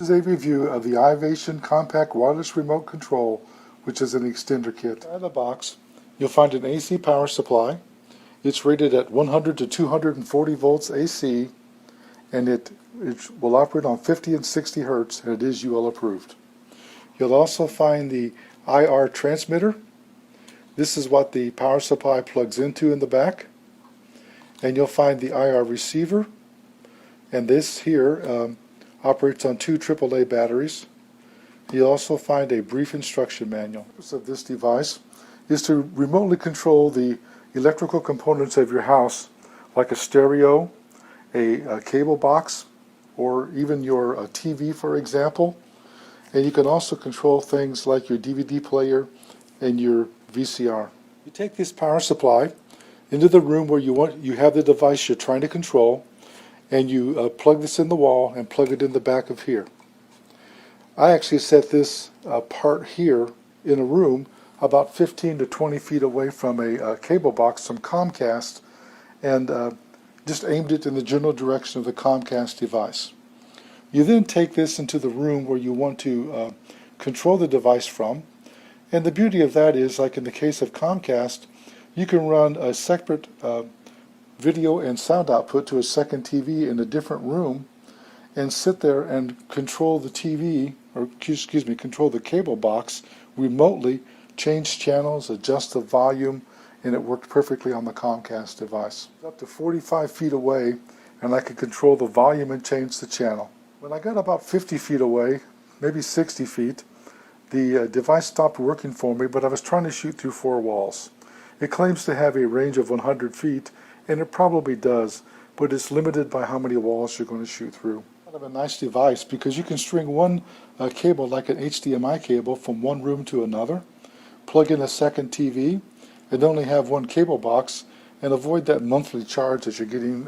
This is a review of the Ivation Compact Wireless Remote Control, which is an extender kit. In the box, you'll find an AC power supply. It's rated at 100 to 240 volts AC, and it will operate on 50 and 60 hertz, and it is UL approved. You'll also find the IR transmitter. This is what the power supply plugs into in the back. And you'll find the IR receiver, and this here operates on 2 AAA batteries. You'll also find a brief instruction manual. The purpose of this device is to remotely control the electrical components of your house, like a stereo, a cable box, or even your TV, for example. And you can also control things like your DVD player and your VCR. You take this power supply into the room where you have the device you're trying to control, and you plug this in the wall and plug it in the back of here. I actually set this part here in a room about 15 to 20 feet away from a cable box from Comcast, and just aimed it in the general direction of the Comcast device. You then take this into the room where you want to control the device from, and the beauty of that is, like in the case of Comcast, you can run a separate video and sound output to a second TV in a different room and sit there and control the TV, or excuse me, control the cable box remotely, change channels, adjust the volume, and it worked perfectly on the Comcast device. Up to 45 feet away, and I could control the volume and change the channel. When I got about 50 feet away, maybe 60 feet, the device stopped working for me, but I was trying to shoot through 4 walls. It claims to have a range of 100 feet, and it probably does, but it's limited by how many walls you're going to shoot through. Kind of a nice device because you can string one cable like an HDMI cable from one room to another, plug in a second TV, and only have one cable box, and avoid that monthly charge that you're getting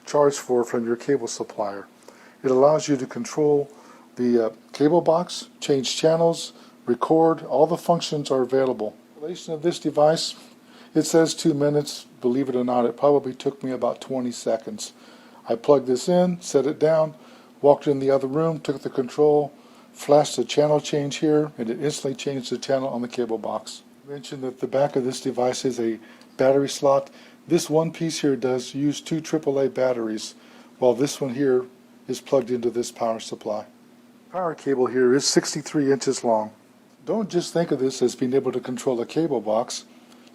charged for from your cable supplier. It allows you to control the cable box, change channels, record. All the functions are available. The installation of this device, it says 2 minutes. Believe it or not, it probably took me about 20 seconds. I plugged this in, set it down, walked in the other room, took the control, flashed the channel change here, and it instantly changed the channel on the cable box. I mentioned that the back of this device is a battery slot. This one piece here does use 2 AAA batteries, while this one here is plugged into this power supply. Power cable here is 63 inches long. Don't just think of this as being able to control a cable box.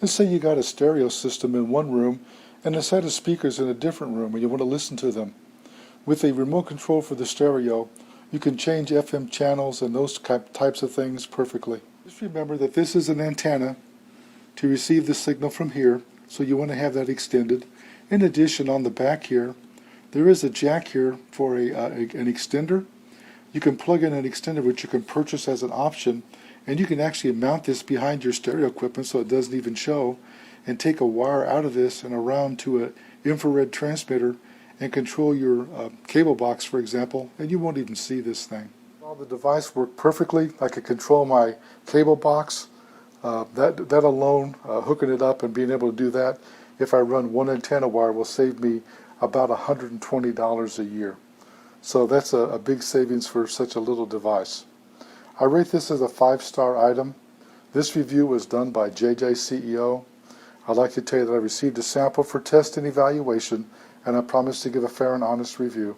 Let's say you got a stereo system in one room and a set of speakers in a different room and you want to listen to them. With a remote control for the stereo, you can change FM channels and those types of things perfectly. Just remember that this is an antenna to receive the signal from here, so you want to have that extended. In addition, on the back here, there is a jack here for an extender. You can plug in an extender which you can purchase as an option, and you can actually mount this behind your stereo equipment so it doesn't even show, and take a wire out of this and around to an infrared transmitter and control your cable box, for example, and you won't even see this thing. While the device worked perfectly, I could control my cable box. That alone, hooking it up and being able to do that, if I run one antenna wire, will save me about $120 a year. So that's a big savings for such a little device. I rate this as a 5-star item. This review was done by JJ CEO. I'd like to tell you that I received a sample for test and evaluation, and I promise to give a fair and honest review.